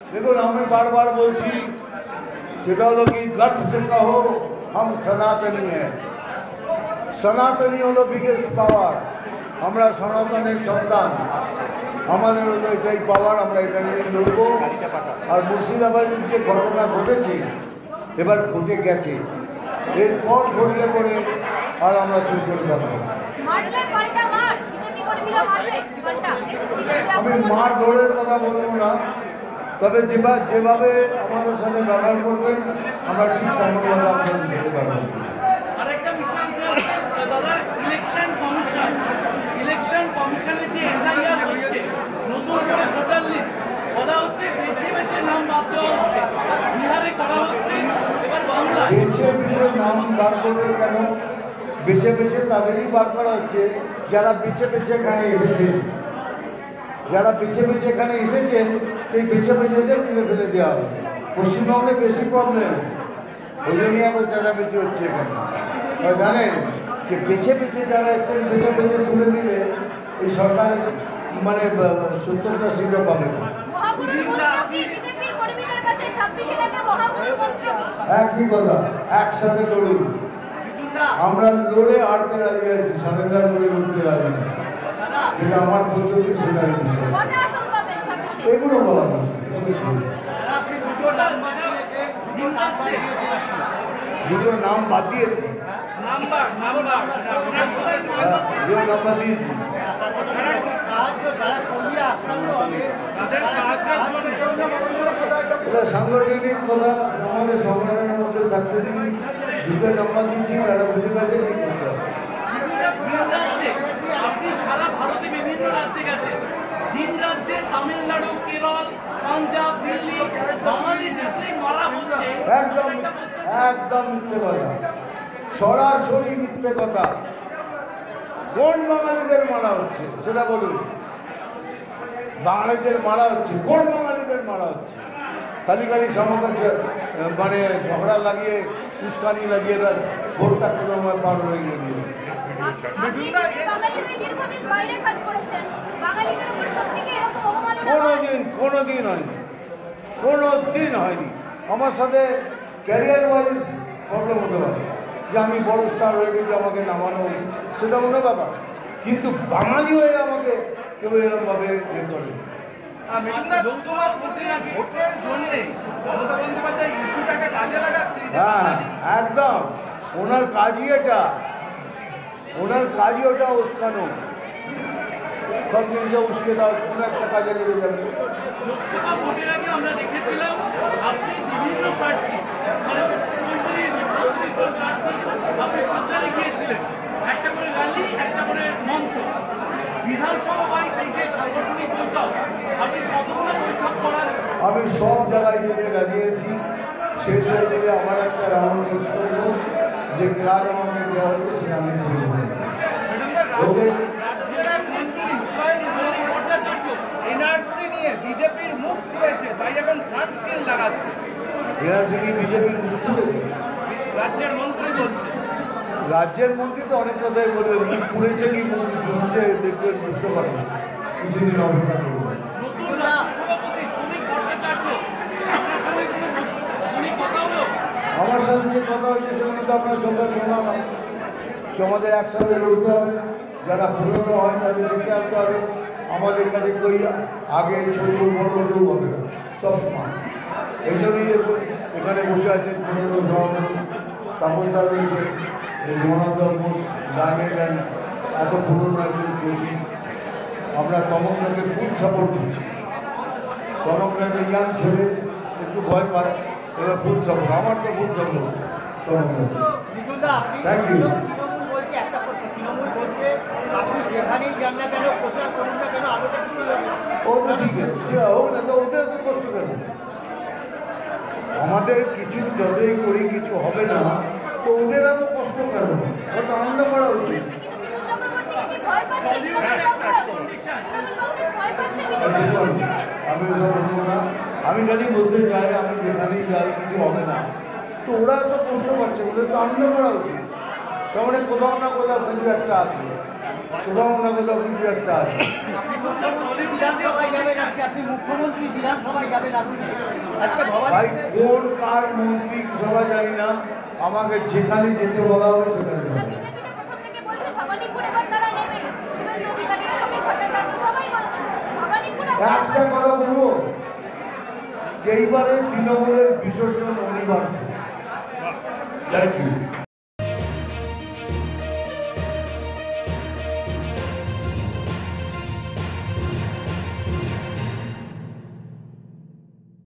देखो हमें बार बार बोलছি সেটা হলো কি গর্ব से कहो हम सनातनी है सनातनी হলো বিগেস্ট পাওয়ার আমরা সনাতনের সন্তান আমাদের হলো এটাই পাওয়ার আমরা এটা নিয়ে লড়বো আর মুর্শিদাবাদের যে ঘটনা ঘটেছে এবার ঘটে গেছে এরপর ঘটলে পরে আর আমরা চুপ করে থাকবো আমি মার ধরের কথা বলবো না তবে যেভাবে আমাদের সাথে ব্যবহার করবেন আমরা ঠিক তেমনভাবে আপনাদের দিতে পারবো আরেকটা বিষয় দাদা ইলেকশন কমিশনে যে এসআইআর হচ্ছে নতুন করে ভোটার লিস্ট বলা হচ্ছে বেছে বেছে নাম বাদ দেওয়া হচ্ছে বিহারে করা হচ্ছে এবার বাংলায় বেছে বেছে নাম বার করবে কেন বেছে বেছে তাদেরই বার করা হচ্ছে যারা বেছে বেছে এখানে এসেছেন যারা বেছে বেছে এখানে এসেছেন সেই বেছে বেছেদের তুলে ফেলে দেওয়া হবে পশ্চিমবঙ্গে বেশি প্রবলেম ওই জন্যই আবার যারা বেছে হচ্ছে এখানে জানেন যে বেছে বেছে যারা এসেছেন বেছে বেছে তুলে দিলে এই সরকার মানে 70টা সিটও পাবে না একই কথা একসাথে লড়ুন আমরা লড়ে হারতে রাজি আছি সারেন্ডার করে লড়তে রাজি না যেটা আমার পদ্ধতি সেটাই এগুলো বলা দুটো নাম বাদ দিয়েছি দুটো নাম্বার দিয়েছি এটা সাংগঠনিক কথা আমাদের সংগঠনের মধ্যে থাকতে দিন দুটো নাম্বার দিচ্ছি তারা বুঝে গেছে কি করতে হবে আপনি সারা ভারতে বিভিন্ন রাজ্যে গেছেন তিন রাজ্যে তামিলনাড়ু কেরল পাঞ্জাব দিল্লি বাঙালি দেখলেই মারা হচ্ছে একদম একদম মিথ্যে কথা সরাসরি মিথ্যে কথা কোন বাঙালিদের মারা হচ্ছে সেটা বলুন বাঙালিদের মারা হচ্ছে কোন বাঙালিদের মারা হচ্ছে খালি খালি সমস্যা মানে ঝগড়া লাগিয়ে উস্কানি লাগিয়ে ব্যাস ভোটটা কোনো পার হয়ে গিয়ে দিয়ে কোনোদিন হয়নি কোনোদিন হয়নি আমার সাথে ক্যারিয়ার ওয়াইজ প্রবলেম হতে পারে যে আমি বড় স্টার হয়ে গেছি আমাকে নামানো সেটা অন্য ব্যাপার কিন্তু বাঙালি হয়ে আমাকে কেউ এরকমভাবে ইয়ে করে হ্যাঁ একদম ওনার কাজই এটা ওনার কাজই ওটা উস্কানো সব জিনিসে উস্কে দাও কোনো একটা কাজে লেগে যাবে লোকসভা ভোটের আগে আমরা দেখেছিলাম আপনি বিভিন্ন প্রার্থী মানে আপনি প্রচারে গিয়েছিলেন একটা করে র্যালি একটা করে মঞ্চ বিধানসভা ওয়াইজ এই যে সাংগঠনিক বৈঠক আপনি কতগুলো বৈঠক করার আমি সব জায়গায় যেতে লাগিয়েছি শেষ হয়ে গেলে আমার একটা রাউন্ড শেষ করবো যে কাজ আমাকে দেওয়া হচ্ছে সেটা আমি এনআরসি নিয়ে বিজেপির মুখ খুলেছে তাই এখন সানস্ক্রিন লাগাচ্ছে এনআরসি কি বিজেপির মুখ খুলেছে রাজ্যের মন্ত্রী বলছে রাজ্যের মন্ত্রী তো অনেক কথাই বলবে মুখ খুলেছে কি মুখ খুলছে দেখবেন বুঝতে পারবেন কিছুদিন অপেক্ষা করবো নতুন সভাপতি শ্রমিক ভট্টাচার্য আমার সাথে যে কথা হয়েছে সেগুলি তো আপনার সবাই শোনালাম যে আমাদের একসাথে লড়তে হবে যারা পুরনো হয় তাদের দেখে আনতে হবে আমাদের কাছে কই আগে ছোট বড় কেউ হবে না সবসময় এই জন্যই এখানে বসে আছেন পুরনো সভাপতি তাপসদা রয়েছে এই মহানন্দ ঘোষ গান এত পুরনো একজন কর্মী আমরা তমকনাকে ফুল সাপোর্ট দিচ্ছি তমকনাকে ইয়াং ছেলে একটু ভয় পায় এবার ফুল সাপোর্ট আমার তো ফুল সাপোর্ট থ্যাংক ইউ ও তো ঠিক আছে হোক না তো ওদের তো কষ্ট কেন আমাদের কিছু যতই করি কিছু হবে না তো ওদের এত কষ্ট কেন ওটা আনন্দ করা উচিত আমি বলবো না আমি খালি বলতে চাই আমি যেখানেই যাই কিছু হবে না তো ওরা এত কষ্ট পাচ্ছে ওদের তো আনন্দ করা উচিত তার মানে কোথাও না কোথাও কিছু একটা আছে কোথাও না কোথাও কিছু একটা আছে। আপনি কোনটা দলের বিধানসভায় যাবেন আজকে? আপনি মুখ্যমন্ত্রী বিধানসভায় যাবেন আপনি আজকে ভাই কোন কার মন্ত্রী সবাই জানি না, আমাকে যেখানে যেতে বলা হবে সেখানে যাবো। একটা কথা বলবো, এইবারে তৃণমূলের বিসর্জন অনিবার্য। Thank you.